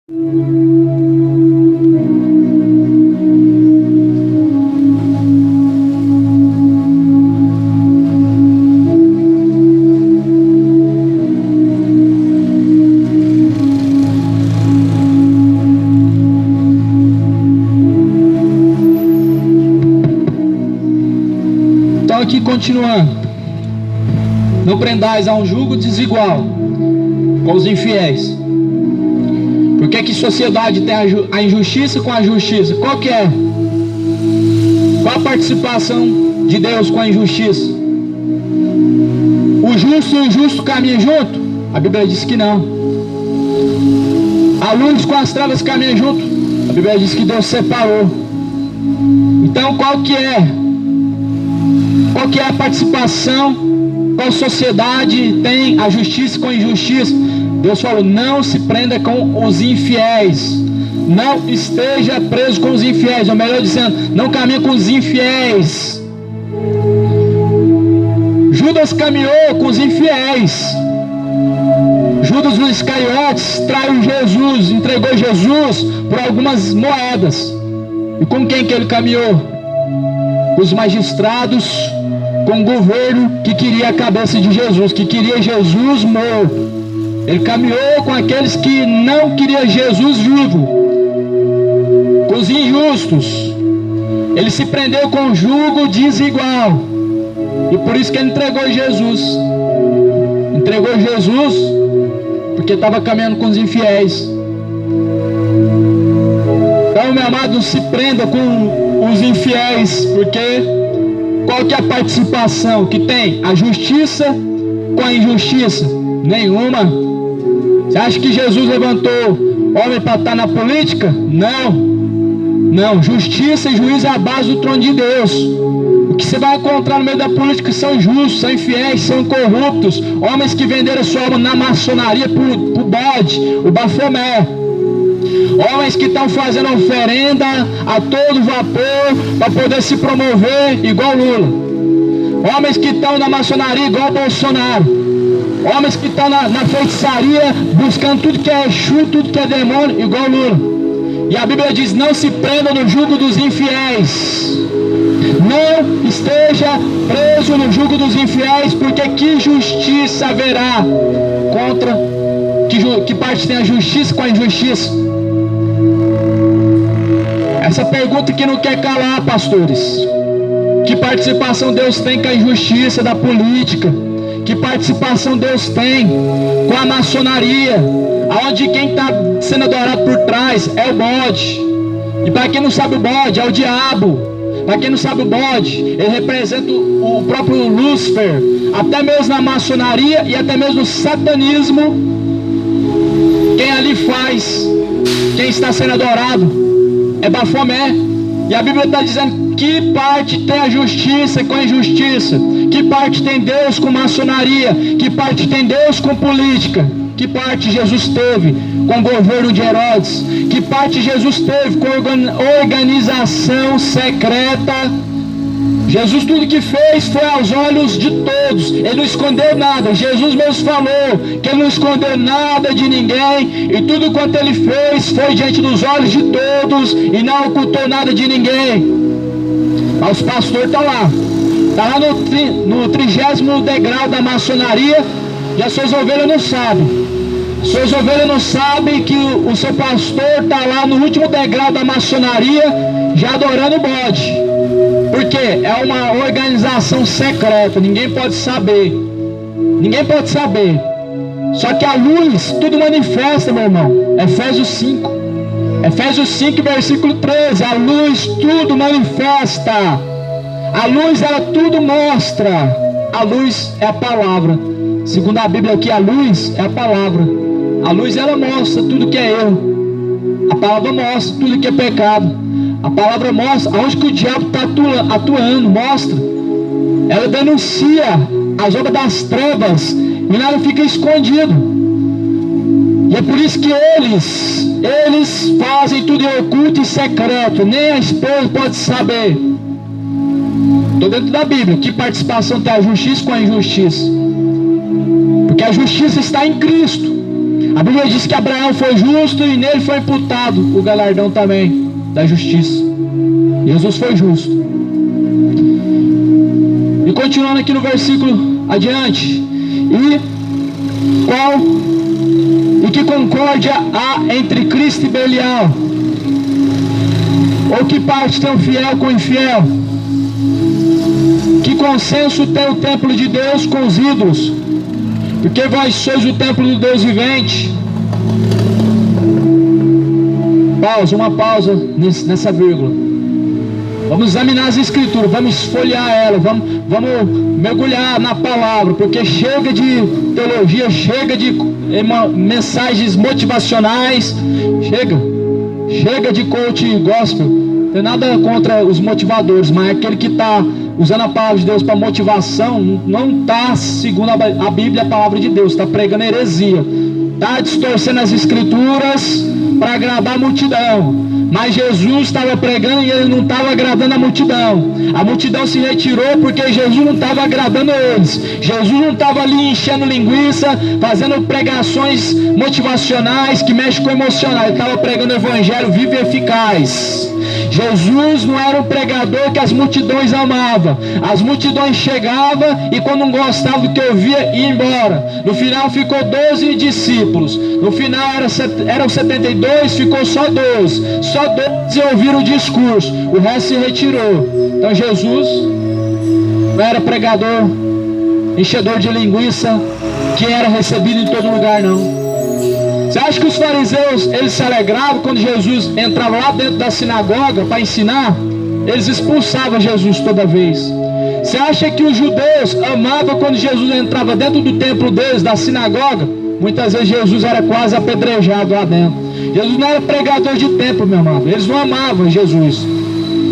Então aqui continuando. Não prendais a um jugo desigual com os infiéis. Por que sociedade tem a injustiça com a justiça? Qual que é? Qual a participação de Deus com a injustiça? O justo e o injusto caminham junto? A Bíblia diz que não. A luz com as trevas caminham junto? A Bíblia diz que Deus separou. Então qual que é? Qual que é a participação? Qual sociedade tem a justiça com a injustiça? Deus falou: não se prenda com os infiéis. Não esteja preso com os infiéis. Ou melhor dizendo, não caminhe com os infiéis. Judas caminhou com os infiéis. Judas dos Iscariotes traiu Jesus, entregou Jesus por algumas moedas. E com quem que ele caminhou? Os magistrados, com o governo que queria a cabeça de Jesus, que queria Jesus morto. Ele caminhou com aqueles que não queriam Jesus vivo, com os injustos. Ele se prendeu com um jugo desigual, e por isso que ele entregou Jesus. Entregou Jesus porque estava caminhando com os infiéis. Então, meu amado, não se prenda com os infiéis, porque qual que é a participação que tem a justiça com a injustiça? Nenhuma. Você acha que Jesus levantou homem para estar na política? Não. Não. Justiça e juízo é a base do trono de Deus. O que você vai encontrar no meio da política são justos, são infiéis, são corruptos. Homens que venderam sua alma na maçonaria por bode, o Bafomé. Homens que estão fazendo oferenda a todo vapor para poder se promover igual Lula. Homens que estão na maçonaria igual Bolsonaro. Homens que estão na feitiçaria buscando tudo que é Exu, tudo que é demônio igual Lula. E a Bíblia diz: não se prenda no jugo dos infiéis. Não esteja preso no jugo dos infiéis, porque que justiça haverá contra? Que parte tem a justiça com a injustiça? Essa pergunta que não quer calar, pastores. Que participação Deus tem com a injustiça da política? Que participação Deus tem com a maçonaria, aonde quem está sendo adorado por trás é o bode? E para quem não sabe, o bode é o diabo. Para quem não sabe, o bode, ele representa o próprio Lúcifer. Até mesmo na maçonaria e até mesmo no satanismo, quem ali faz, quem está sendo adorado é Bafomé. E a Bíblia está dizendo: que parte tem a justiça com a injustiça? Que parte tem Deus com maçonaria? Que parte tem Deus com política? Que parte Jesus teve com o governo de Herodes? Que parte Jesus teve com organização secreta? Jesus tudo que fez foi aos olhos de todos. Ele não escondeu nada. Jesus mesmo falou que ele não escondeu nada de ninguém, e tudo quanto ele fez foi diante dos olhos de todos, e não ocultou nada de ninguém. Mas os pastores estão lá. Está lá no 30º degrau da maçonaria, e as suas ovelhas não sabem. Suas ovelhas não sabem que o seu pastor está lá no último degrau da maçonaria, já adorando o bode. Porque é uma organização secreta, ninguém pode saber. Ninguém pode saber. Só que a luz tudo manifesta, meu irmão. Efésios 5. Efésios 5, versículo 13. A luz tudo manifesta. A luz, ela tudo mostra. A luz é a palavra. Segundo a Bíblia aqui, a luz é a palavra. A luz, ela mostra tudo que é erro. A palavra mostra tudo que é pecado. A palavra mostra aonde que o diabo está atuando, mostra. Ela denuncia as obras das trevas e nada fica escondido. E é por isso que eles fazem tudo em oculto e secreto. Nem a esposa pode saber. Estou dentro da Bíblia. Que participação tem a justiça com a injustiça? Porque a justiça está em Cristo. A Bíblia diz que Abraão foi justo e nele foi imputado o galardão também da justiça. Jesus foi justo. E continuando aqui no versículo adiante. E que concórdia há entre Cristo e Belial? Ou que parte tem o fiel com o infiel? Que consenso tem o templo de Deus com os ídolos? Porque vós sois o templo do Deus vivente. Uma pausa nessa vírgula. Vamos examinar as escrituras, vamos folhear ela, vamos mergulhar na palavra, porque chega de teologia, chega de mensagens motivacionais, chega de coach gospel. Não tem nada contra os motivadores, mas aquele que está usando a palavra de Deus para motivação, não está segundo a Bíblia, a palavra de Deus, está pregando heresia, está distorcendo as escrituras para agradar a multidão. Mas Jesus estava pregando e ele não estava agradando a multidão. A multidão se retirou porque Jesus não estava agradando eles. Jesus não estava ali enchendo linguiça, fazendo pregações motivacionais que mexem com o emocional. Ele estava pregando o evangelho vivo e eficaz. Jesus não era um pregador que as multidões amavam. As multidões chegavam e quando não gostavam do que ouvia, ia embora. No final ficou 12 discípulos. No final eram 72, ficou só 12. Só 12 ouviram o discurso. O resto se retirou. Então Jesus não era pregador, enchedor de linguiça, que era recebido em todo lugar, não. Você acha que os fariseus, eles se alegravam quando Jesus entrava lá dentro da sinagoga para ensinar? Eles expulsavam Jesus toda vez. Você acha que os judeus amavam quando Jesus entrava dentro do templo deles, da sinagoga? Muitas vezes Jesus era quase apedrejado lá dentro. Jesus não era pregador de templo, meu amado. Eles não amavam Jesus.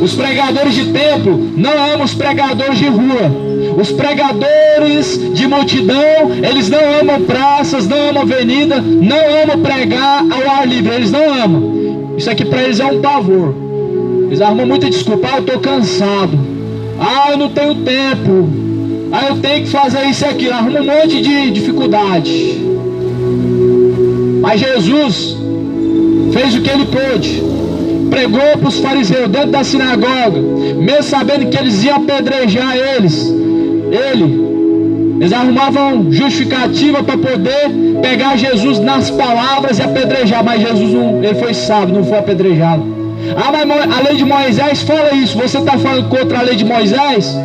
Os pregadores de templo não amam os pregadores de rua. Os pregadores de multidão, eles não amam praças, não amam avenida, não amam pregar ao ar livre, eles não amam. Isso aqui para eles é um pavor. Eles arrumam muita desculpa. Eu estou cansado. Eu não tenho tempo. Eu tenho que fazer isso aqui. Arruma um monte de dificuldade. Mas Jesus fez o que ele pôde. Pregou para os fariseus dentro da sinagoga, mesmo sabendo que eles iam apedrejar eles. Eles arrumavam justificativa para poder pegar Jesus nas palavras e apedrejar, mas Jesus ele foi sábio, não foi apedrejado. Mas a lei de Moisés fala isso. Você está falando contra a lei de Moisés?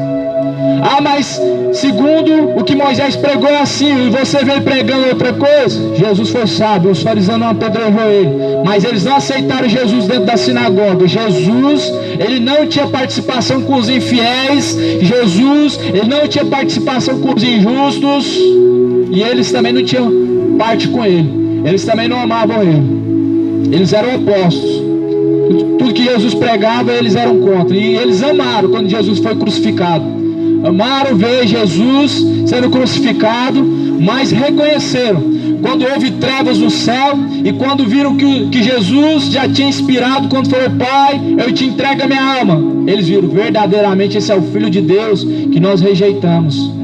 Mas segundo o que Moisés pregou é assim, e você veio pregando outra coisa. Jesus foi sábio, os fariseus não apedrejou ele, mas eles não aceitaram Jesus dentro da sinagoga. Jesus, ele não tinha participação com os infiéis. Jesus, ele não tinha participação com os injustos, e eles também não tinham parte com ele. Eles também não amavam ele. Eles eram opostos. Tudo que Jesus pregava, eles eram contra. E eles amaram quando Jesus foi crucificado. Amaram ver Jesus sendo crucificado, mas reconheceram quando houve trevas no céu e quando viram que Jesus já tinha inspirado quando falou: Pai, eu te entrego a minha alma. Eles viram verdadeiramente esse é o Filho de Deus que nós rejeitamos.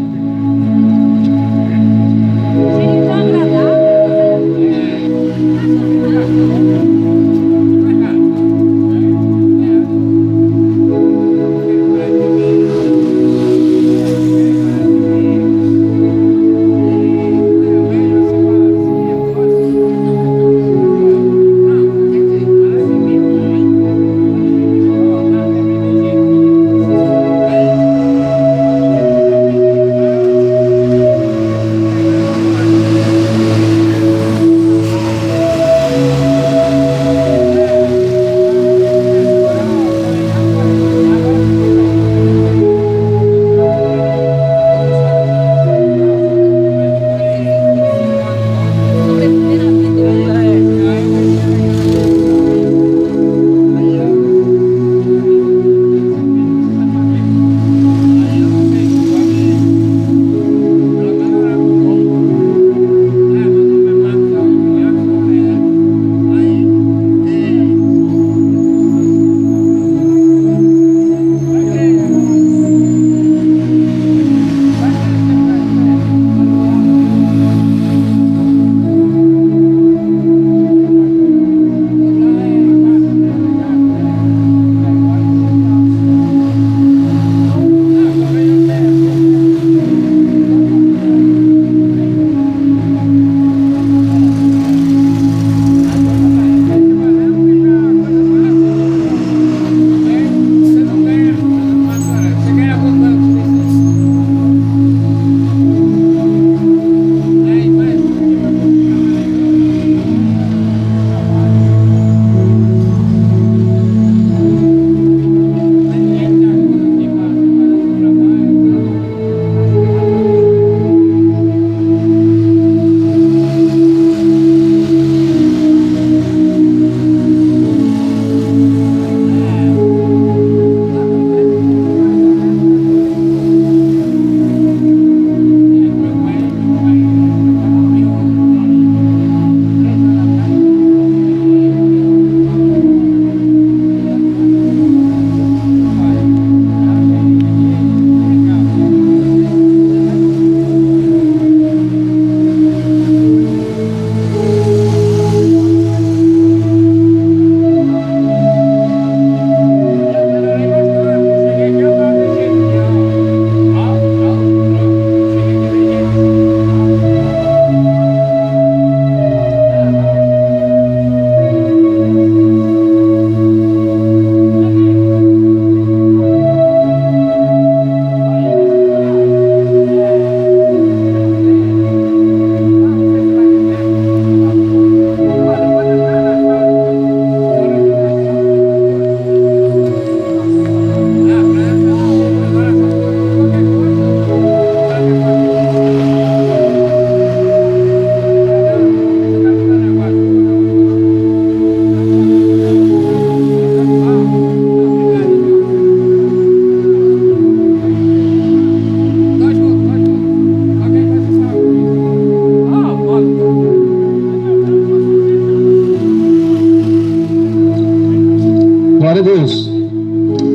Glória a Deus.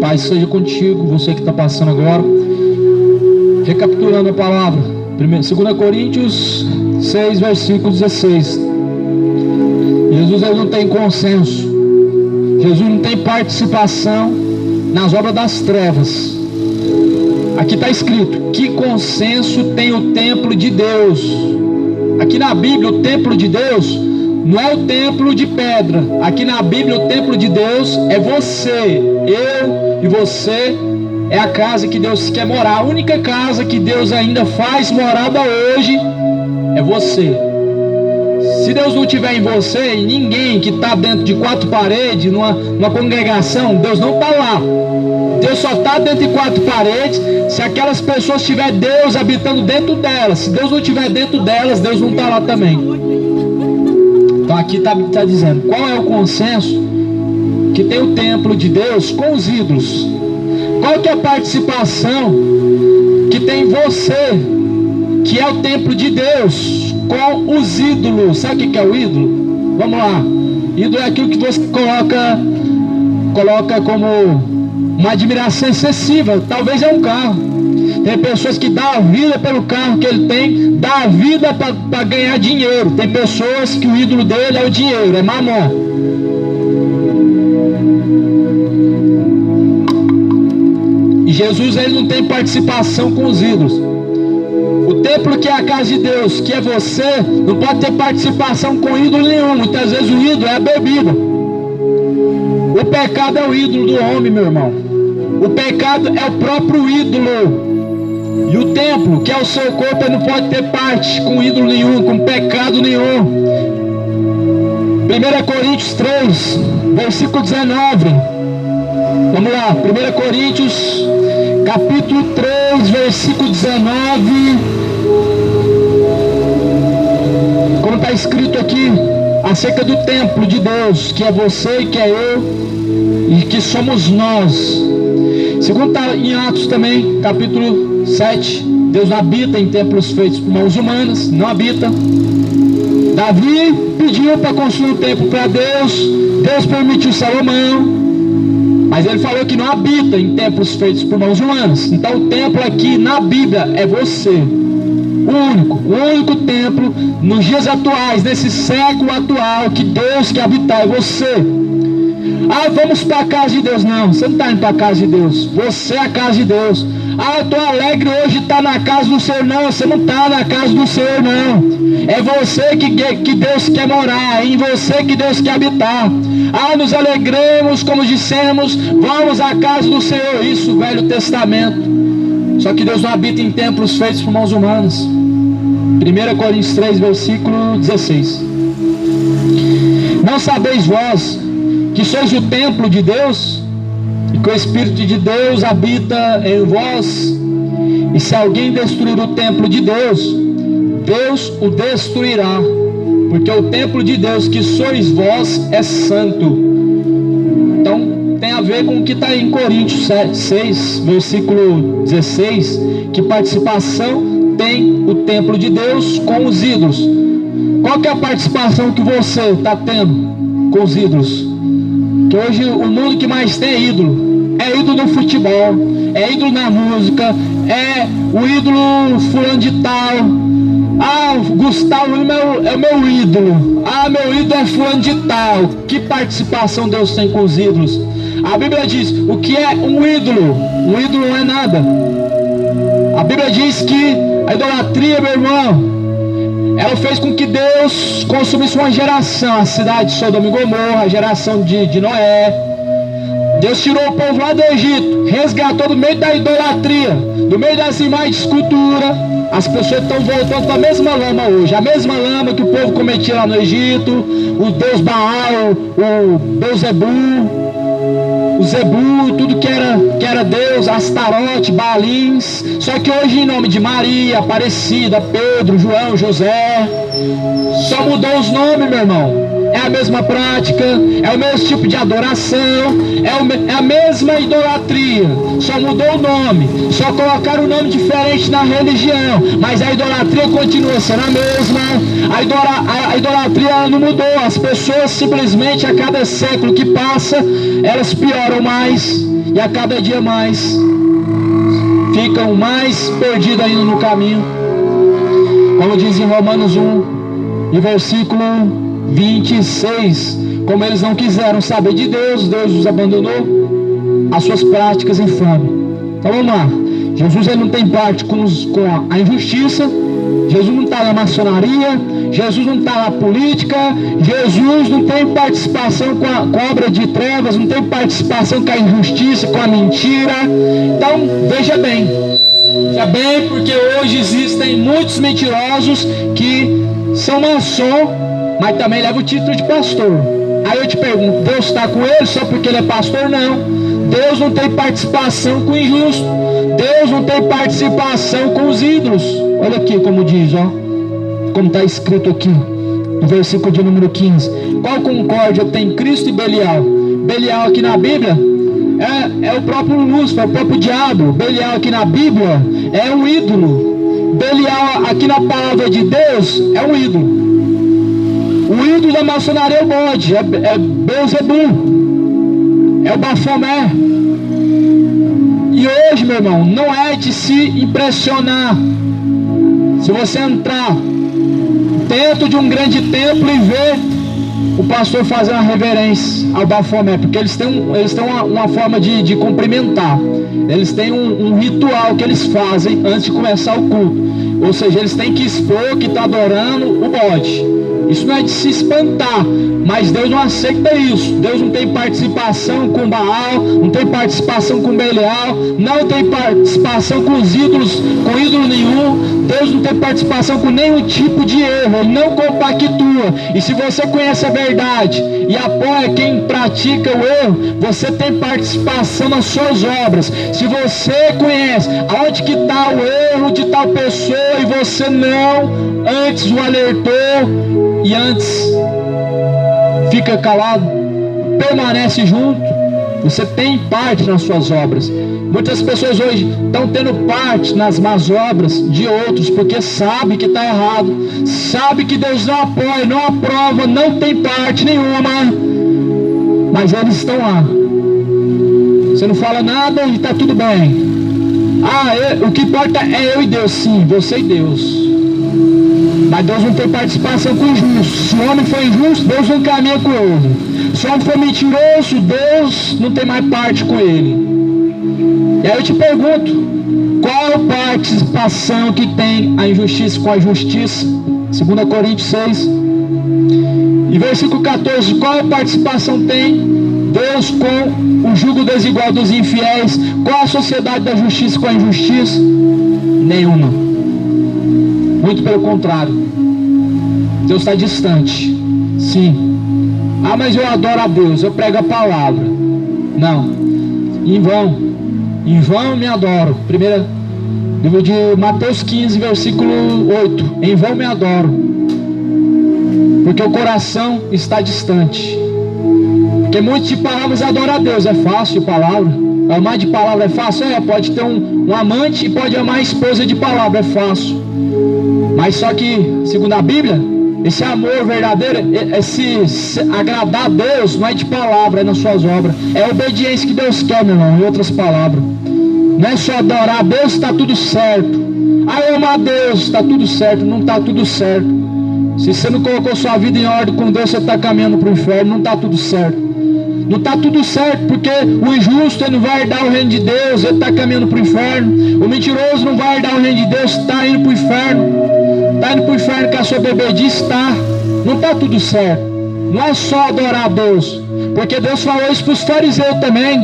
Paz seja contigo, você que está passando agora. Recapitulando a palavra, 2 Coríntios 6, versículo 16. Jesus ele não tem consenso. Jesus não tem participação nas obras das trevas. Aqui está escrito: que consenso tem o templo de Deus? Aqui na Bíblia, o templo de Deus não é o templo de pedra. Aqui na Bíblia, o templo de Deus é você, eu e você. É a casa que Deus quer morar. A única casa que Deus ainda faz morada hoje é você. Se Deus não estiver em você, e ninguém que está dentro de 4 paredes, numa congregação, Deus não está lá. Deus só está dentro de 4 paredes se aquelas pessoas tiver Deus habitando dentro delas. Se Deus não estiver dentro delas, Deus não está lá também. Então aqui está dizendo, qual é o consenso que tem o templo de Deus com os ídolos? Qual que é a participação que tem você, que é o templo de Deus, com os ídolos? Sabe o que é o ídolo? Vamos lá. Ídolo é aquilo que você coloca como uma admiração excessiva. Talvez é um carro. Tem pessoas que dão a vida pelo carro que ele tem, dá a vida para ganhar dinheiro. Tem pessoas que o ídolo dele é o dinheiro, é mamon. E Jesus ele não tem participação com os ídolos. O templo que é a casa de Deus, que é você, não pode ter participação com ídolo nenhum. Muitas vezes o ídolo é a bebida. O pecado é o ídolo do homem, meu irmão. O pecado é o próprio ídolo. E o templo, que é o seu corpo, ele não pode ter parte com ídolo nenhum, com pecado nenhum. 1 Coríntios 3, versículo 19. Vamos lá, 1 Coríntios, capítulo 3, versículo 19. Como está escrito aqui, acerca do templo de Deus, que é você e que é eu, e que somos nós. Segundo está em Atos também, capítulo 7, Deus não habita em templos feitos por mãos humanas, não habita. Davi pediu para construir um templo para Deus, Deus permitiu Salomão, mas ele falou que não habita em templos feitos por mãos humanas. Então o templo aqui na Bíblia é você, o único templo nos dias atuais, nesse século atual, que Deus quer habitar é você. Ah, vamos para a casa de Deus. Não, você não está indo para a casa de Deus, você é a casa de Deus. Ah, eu estou alegre hoje estar na casa do Senhor. Não, você não está na casa do Senhor, não. É você que Deus quer morar, é em você que Deus quer habitar. Ah, nos alegremos, como dissemos, vamos à casa do Senhor. Isso, Velho Testamento. Só que Deus não habita em templos feitos por mãos humanas. 1 Coríntios 3, versículo 16. Não sabeis vós que sois o templo de Deus, e que o Espírito de Deus habita em vós? E se alguém destruir o templo de Deus, Deus o destruirá, porque o templo de Deus que sois vós é santo. Então tem a ver com o que está em Coríntios 6, versículo 16, que participação tem o templo de Deus com os ídolos. Qual que é a participação que você está tendo com os ídolos? Que hoje o mundo que mais tem é ídolo. É ídolo no futebol, é ídolo na música, é o ídolo fulano de tal. Ah, Gustavo é o meu ídolo. Ah, meu ídolo é fulano de tal. Que participação Deus tem com os ídolos? A Bíblia diz, o que é um ídolo? Um ídolo não é nada. A Bíblia diz que a idolatria, meu irmão, ela fez com que Deus consumisse uma geração, a cidade de Sodoma e Gomorra, a geração de Noé. Deus tirou o povo lá do Egito, resgatou do meio da idolatria, do meio das imagens de escultura. As pessoas estão voltando para a mesma lama hoje, a mesma lama que o povo cometia lá no Egito, o Deus Baal, o Beuzebu, o Zebu, tudo que era Deus, Astarote, Baalins. Só que hoje, em nome de Maria, Aparecida, Pedro, João, José, só mudou os nomes, meu irmão. é a mesma prática, é o mesmo tipo de adoração, é a mesma idolatria, só mudou o nome, só colocaram um nome diferente na religião, mas a idolatria continua sendo a mesma. A idolatria não mudou. As pessoas simplesmente, a cada século que passa, elas pioram mais, e a cada dia mais ficam mais perdidas ainda no caminho. Como diz em Romanos 1, e versículo 26, como eles não quiseram saber de Deus, Deus os abandonou às suas práticas infames. Então vamos lá. Jesus ele não tem parte com a injustiça. Jesus não está na maçonaria. Jesus não está na política. Jesus não tem participação com a obra de trevas. Não tem participação com a injustiça, com a mentira. Então veja bem, porque hoje existem muitos mentirosos que são maçom, mas também levam o título de pastor. Aí eu te pergunto, Deus está com ele só porque ele é pastor? Não. Deus não tem participação com o injusto. Deus não tem participação com os ídolos. Olha aqui como diz, ó, como está escrito aqui no versículo de número 15. Qual concórdia tem Cristo e Belial? Belial aqui na Bíblia é o próprio Lúcifer, é o próprio diabo. Belial aqui na Bíblia é um ídolo. Belial aqui na palavra de Deus é um ídolo. O ídolo da maçonaria é o bode, é Beelzebub, é o Bafomé. E hoje, meu irmão, não é de se impressionar se você entrar dentro de um grande templo e ver o pastor fazer uma reverência ao Bafomé, porque eles têm uma forma de cumprimentar. Eles têm um ritual que eles fazem antes de começar o culto. Ou seja, eles têm que expor que está adorando o bode. Isso não é de se espantar, mas Deus não aceita isso. Deus não tem participação com Baal, não tem participação com Belial, não tem participação com os ídolos, com ídolo nenhum. Deus não tem participação com nenhum tipo de erro, Ele não compactua. E se você conhece a verdade e apoia quem pratica o erro, você tem participação nas suas obras. Se você conhece aonde que está o erro de tal pessoa e você não antes o alertou e antes fica calado, permanece junto, você tem parte nas suas obras. Muitas pessoas hoje estão tendo parte nas más obras de outros, porque sabe que está errado, sabe que Deus não apoia, não aprova, não tem parte nenhuma, mas eles estão lá. Você não fala nada e está tudo bem. O que importa é eu e Deus. Sim, você e Deus. Mas Deus não tem participação com o injusto. Se o homem for injusto, Deus não caminha com ele. Se o homem for mentiroso, Deus não tem mais parte com ele. E aí eu te pergunto, qual participação que tem a injustiça com a justiça? 2 Coríntios 6 e versículo 14, qual participação tem Deus com o jugo desigual dos infiéis? Qual a sociedade da justiça com a injustiça? Nenhuma. Muito pelo contrário. Deus está distante. Sim. Mas eu adoro a Deus, eu prego a palavra. Não. Em vão me adoro. Livro de Mateus 15, versículo 8. Em vão me adoro, porque o coração está distante. Porque muitos de palavras adoram a Deus. É fácil de palavra. Amar de palavra é fácil? Pode ter um amante e pode amar a esposa de palavra, é fácil. Mas só que, segundo a Bíblia, esse amor verdadeiro, esse agradar a Deus, não é de palavra, é nas suas obras. É a obediência que Deus quer, meu irmão, em outras palavras. Não é só adorar a Deus, está tudo certo. Eu amo a Deus, está tudo certo. Não está tudo certo. Se você não colocou sua vida em ordem com Deus, você está caminhando para o inferno. Não está tudo certo. Não está tudo certo, porque o injusto ele não vai herdar o reino de Deus, ele está caminhando para o inferno. O mentiroso não vai herdar o reino de Deus, está indo para o inferno. Está indo para o inferno que a sua bebedice está. Não está tudo certo. Não é só adorar a Deus, porque Deus falou isso para os fariseus também.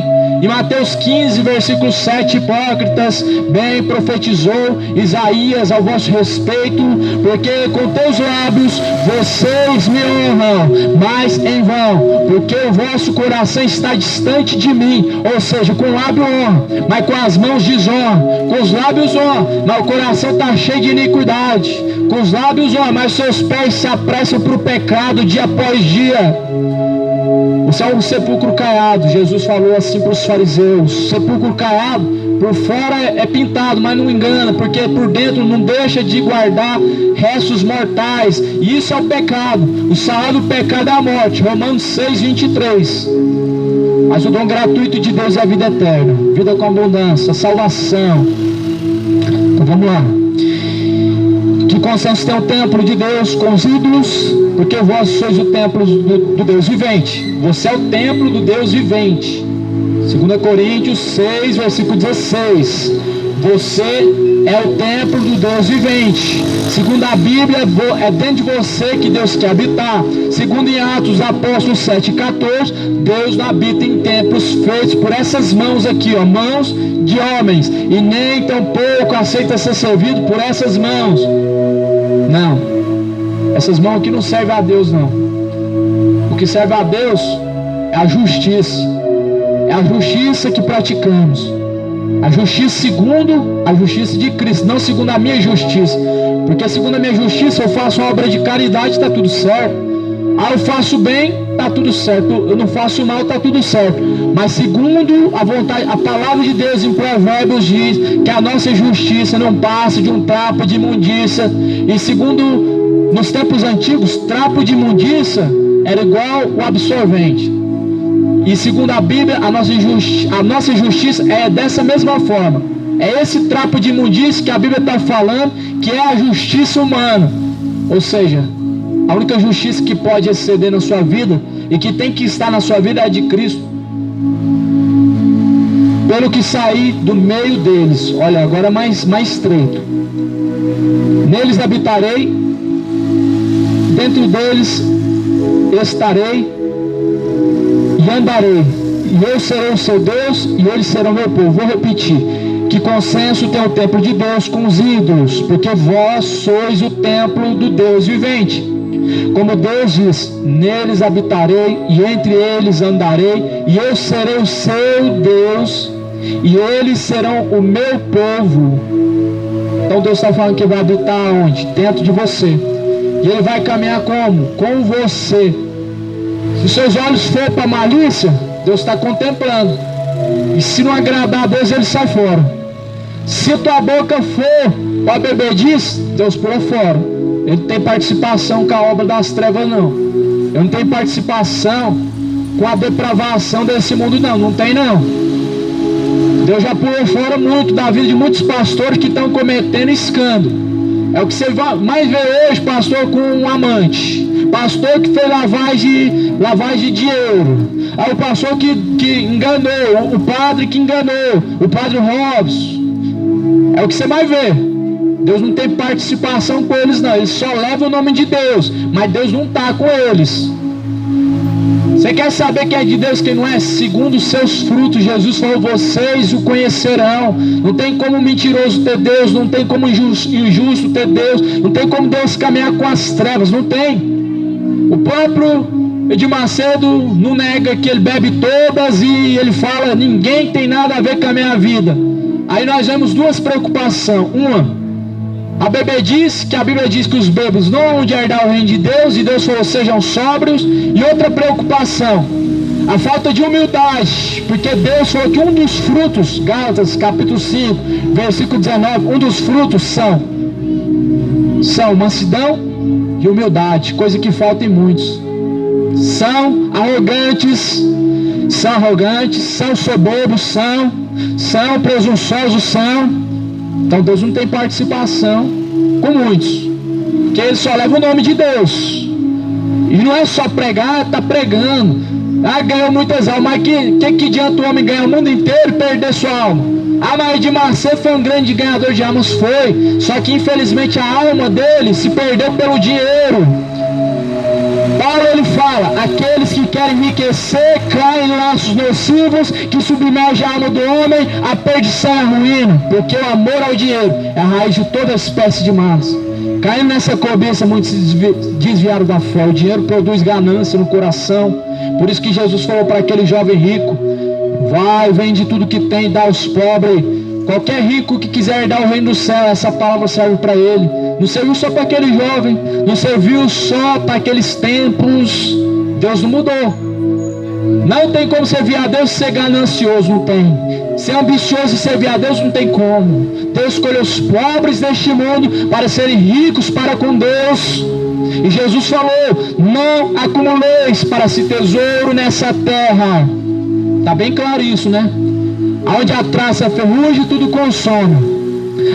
Em Mateus 15, versículo 7, hipócritas, bem profetizou Isaías ao vosso respeito, porque com teus lábios vocês me honram, mas em vão, porque o vosso coração está distante de mim. Ou seja, com o lábio honra, mas com as mãos desonra. Com os lábios honra, mas o coração está cheio de iniquidade. Com os lábios honra, mas seus pés se apressam para o pecado dia após dia. Você é um sepulcro caiado. Jesus falou assim para os fariseus: sepulcro caiado, por fora é pintado, mas não engana, porque por dentro não deixa de guardar restos mortais. E isso é o pecado. O salário do pecado é a morte. Romanos 6, 23. Mas o dom gratuito de Deus é a vida eterna, vida com abundância, salvação. Então vamos lá. Que consenso tem o templo de Deus com os ídolos? Porque vós sois o templo do Deus vivente. Você é o templo do Deus vivente. 2 Coríntios 6, versículo 16. Você é o templo do Deus vivente. Segundo a Bíblia, é dentro de você que Deus quer habitar. Segundo em Atos Apóstolos 7,14, Deus não habita em templos feitos por essas mãos aqui, ó, mãos de homens, e nem tampouco aceita ser servido por essas mãos. Não, essas mãos aqui não servem a Deus, não. O que serve a Deus é a justiça. É a justiça que praticamos. A justiça segundo a justiça de Cristo, não segundo a minha justiça. Porque segundo a minha justiça eu faço uma obra de caridade, está tudo certo. Ah, eu faço bem, está tudo certo. Eu não faço mal, está tudo certo. Mas segundo a vontade, a palavra de Deus em Provérbios diz que a nossa justiça não passa de um trapo de imundícia. E segundo, nos tempos antigos, trapo de imundícia era igual o absorvente. E segundo a Bíblia, a nossa justiça é dessa mesma forma. É esse trapo de imundícia que a Bíblia está falando, que é a justiça humana. Ou seja, a única justiça que pode exceder na sua vida e que tem que estar na sua vida é a de Cristo. Pelo que saí do meio deles, olha, agora mais estreito. Neles habitarei, dentro deles estarei e andarei, e eu serei o seu Deus, e eles serão meu povo. Vou repetir: que consenso tem o templo de Deus com os ídolos? Porque vós sois o templo do Deus vivente. Como Deus diz: neles habitarei, e entre eles andarei, e eu serei o seu Deus, e eles serão o meu povo. Então Deus está falando que vai habitar onde? Dentro de você. E Ele vai caminhar como? Com você. Se seus olhos for para a malícia, Deus está contemplando. E se não agradar a Deus, Ele sai fora. Se tua boca for para bebedice, Deus pula fora. Ele não tem participação com a obra das trevas, não. Ele não tem participação com a depravação desse mundo, não. Não tem, não. Deus já pulou fora muito da vida de muitos pastores que estão cometendo escândalo. É o que você mais vê hoje, pastor com um amante. Pastor que fez lavagem de dinheiro. Aí o pastor que enganou, o padre que enganou, o padre Robson. É o que você vai ver. Deus não tem participação com eles, não. Eles só levam o nome de Deus, mas Deus não está com eles. Você quer saber quem é de Deus, quem não é? Segundo os seus frutos, Jesus falou: vocês o conhecerão. Não tem como mentiroso ter Deus, não tem como injusto ter Deus, não tem como Deus caminhar com as trevas, não tem. O próprio Edir Macedo não nega que ele bebe todas, e ele fala: ninguém tem nada a ver com a minha vida. Aí nós vemos duas preocupações. Uma, a bebedice, que a Bíblia diz que os bêbados não vão herdar o reino de Deus, e Deus falou: sejam sóbrios. E outra preocupação, a falta de humildade, porque Deus falou que um dos frutos, Gálatas capítulo 5, versículo 19, um dos frutos são mansidão e humildade, coisa que falta em muitos. São arrogantes, são soberbos, são presunçosos, Então Deus não tem participação com muitos, porque ele só leva o nome de Deus. E não é só pregar, está pregando. Ah, ganhou muitas almas, mas que adianta o homem ganhar o mundo inteiro e perder sua alma? Ah, mas Edir Macedo foi um grande ganhador de almas, foi. Só que infelizmente a alma dele se perdeu pelo dinheiro. Paulo ele fala: aqueles que querem enriquecer caem em laços nocivos que submergem a alma do homem à perdição e à ruína, porque o amor ao dinheiro é a raiz de toda espécie de males. Caindo nessa cobiça, muitos se desviaram da fé. O dinheiro produz ganância no coração. Por isso que Jesus falou para aquele jovem rico: vai, vende tudo que tem e dá aos pobres. Qualquer rico que quiser dar o reino do céu, essa palavra serve para ele. Não serviu só para aquele jovem, não serviu só para aqueles templos. Deus não mudou. Não tem como servir a Deus e ser ganancioso, não tem. Ser ambicioso e servir a Deus, não tem como. Deus escolheu os pobres deste mundo para serem ricos para com Deus. E Jesus falou: não acumuleis para si tesouro nessa terra. Está bem claro isso, né? Aonde a traça ferrugem, tudo consome.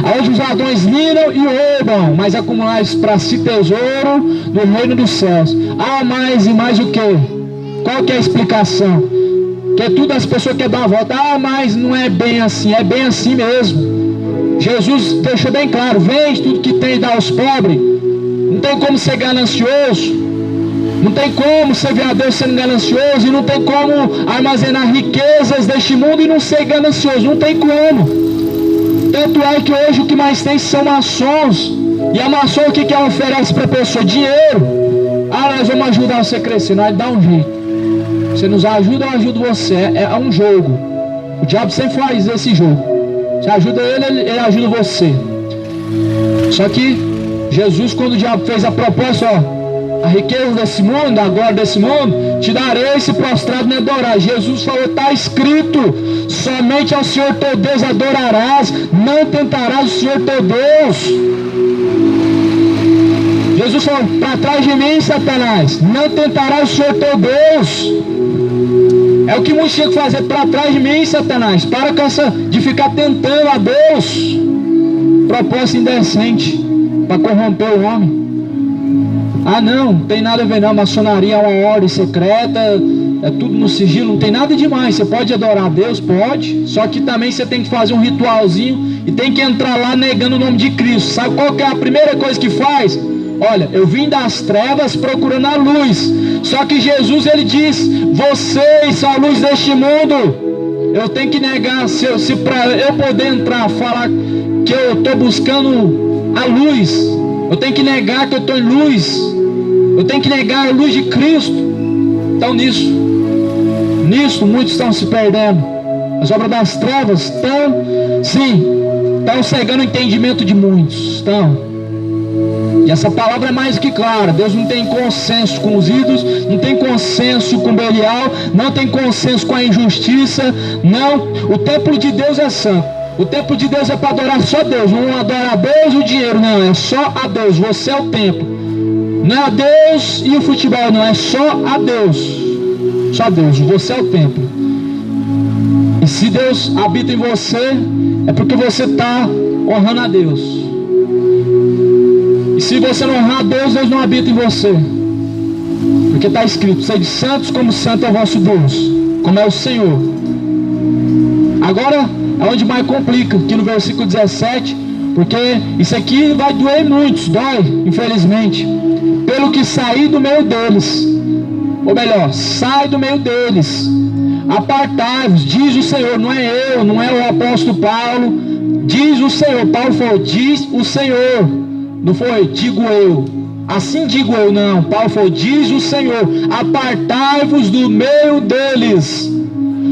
Aonde os ladrões minam e roubam, mas acumulais para si tesouro no reino dos céus. Ah, mais e mais o quê? Qual que é a explicação? Que tudo as pessoas querem dar uma volta. Ah, mas não é bem assim. É bem assim mesmo. Jesus deixou bem claro: vende tudo que tem e dá aos pobres. Não tem como ser ganancioso. Não tem como servir a Deus sendo ganancioso. E não tem como armazenar riquezas deste mundo e não ser ganancioso. Não tem como. Tanto é que hoje o que mais tem são maçons. E a maçom o que ela oferece para a pessoa? Dinheiro. Ah, nós vamos ajudar você a crescer. Nós dá um jeito. Você nos ajuda, eu ajudo você. É um jogo. O diabo sempre faz esse jogo. Você ajuda ele ajuda você. Só que Jesus, quando o diabo fez a proposta, a riqueza desse mundo, a glória desse mundo, te darei se prostrado me adorar. Jesus falou: está escrito: somente ao Senhor teu Deus adorarás, não tentarás o Senhor teu Deus. Jesus falou: para trás de mim, Satanás, não tentarás o Senhor teu Deus. É o que muitos tinham que fazer: para trás de mim, Satanás. Para com essa de ficar tentando a Deus. Proposta indecente para corromper o homem. Ah, não tem nada a ver não. Maçonaria é uma ordem secreta, é tudo no sigilo, não tem nada demais. Você pode adorar a Deus? Pode. Só que também você tem que fazer um ritualzinho e tem que entrar lá negando o nome de Cristo. Sabe qual que é a primeira coisa que faz? Olha, eu vim das trevas procurando a luz. Só que Jesus, ele diz: vocês são a luz deste mundo. Eu tenho que negar, se para eu poder entrar, falar que eu estou buscando a luz, eu tenho que negar que eu estou em luz. Eu tenho que negar a luz de Cristo. Então nisso muitos estão se perdendo. As obras das trevas estão cegando o entendimento de muitos. E essa palavra é mais do que clara. Deus não tem consenso com os ídolos, não tem consenso com Belial, não tem consenso com a injustiça. Não, o templo de Deus é santo. O templo de Deus é para adorar só Deus. Não adora a Deus e o dinheiro, não, é só a Deus. Você é o templo. Não é a Deus e o futebol, não, é só a Deus. Só Deus, você é o templo. E se Deus habita em você, é porque você está honrando a Deus. E se você não honrar a Deus, Deus não habita em você. Porque está escrito: sede santos como santo é o vosso Deus, como é o Senhor. Agora é onde mais complica, aqui no versículo 17, porque isso aqui vai doer muitos, dói, infelizmente. Pelo que saí do meio deles, ou melhor, sai do meio deles, apartai-vos, diz o Senhor. Não é eu, não é o apóstolo Paulo, diz o Senhor. Paulo falou: diz o Senhor, não foi digo eu, assim digo eu, não. Paulo falou: diz o Senhor, apartai-vos do meio deles.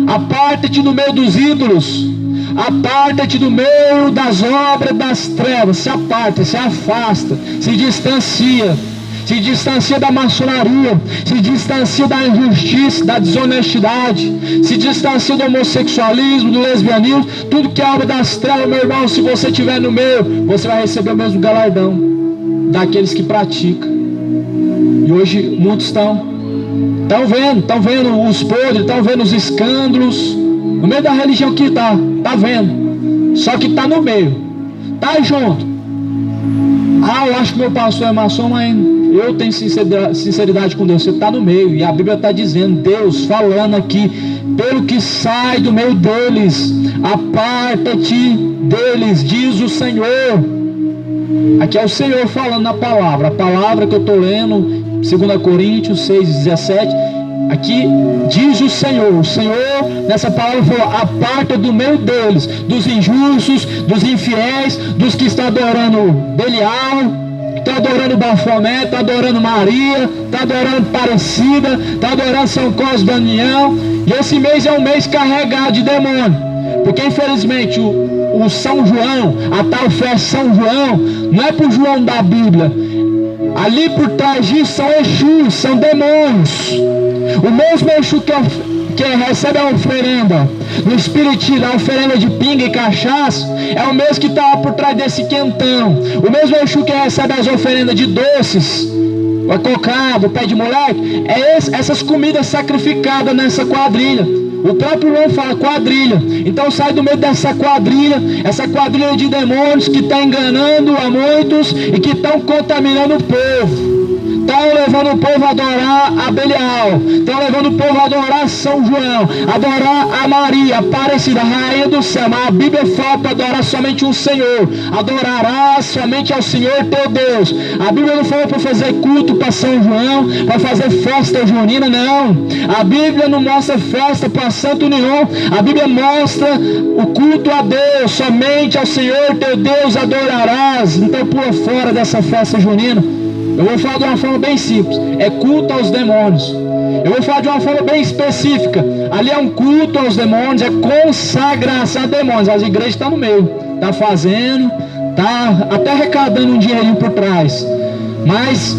Aparta-te do meio dos ídolos, aparta-te do meio das obras das trevas. Se aparta, se afasta, se distancia. Se distancia da maçonaria, se distancia da injustiça, da desonestidade, se distancia do homossexualismo, do lesbianismo, tudo que é obra das trevas, meu irmão. Se você estiver no meio, você vai receber o mesmo galardão daqueles que praticam. E hoje muitos estão vendo os podres, estão vendo os escândalos, no meio da religião que está vendo, só que está no meio, está junto. Ah, eu acho que meu pastor é maçom, mas eu tenho sinceridade com Deus. Você está no meio, e a Bíblia está dizendo, Deus falando aqui: pelo que sai do meio deles, aparta-te deles, diz o Senhor. Aqui é o Senhor falando na palavra. A palavra que eu estou lendo 2 Coríntios 6,17. Aqui diz o Senhor nessa palavra falou: aparta do meio deles, dos injustos, dos infiéis, dos que estão adorando Belial, está adorando Bafomé, está adorando Maria, está adorando Parecida, está adorando São Cosme Damião. E esse mês é um mês carregado de demônio, porque infelizmente o São João, a tal festa São João, não é para o João da Bíblia. Ali por trás disso são Exus, são demônios. O mesmo Exu que recebe a oferenda no espiritismo, a oferenda de pinga e cachaça, é o mesmo que está por trás desse quentão. O mesmo Exu que recebe as oferendas de doces, o cocado, pé de moleque, é essas comidas sacrificadas nessa quadrilha. O próprio João fala quadrilha. Então sai do meio dessa quadrilha, essa quadrilha de demônios que está enganando a muitos e que estão contaminando o povo. Estão levando o povo a adorar a Belial, estão levando o povo a adorar São João, adorar a Maria, Aparecida, Rainha do Céu. Mas a Bíblia fala para adorar somente um Senhor. Adorarás somente ao Senhor teu Deus. A Bíblia não fala para fazer culto para São João, para fazer festa junina, não. A Bíblia não mostra festa para Santo nenhum. A Bíblia mostra o culto a Deus, somente ao Senhor teu Deus adorarás. Então pula fora dessa festa junina. Eu vou falar de uma forma bem simples, é culto aos demônios. Eu vou falar de uma forma bem específica, ali é um culto aos demônios, é consagração a demônios. As igrejas estão no meio, está fazendo, está até arrecadando um dinheirinho por trás, mas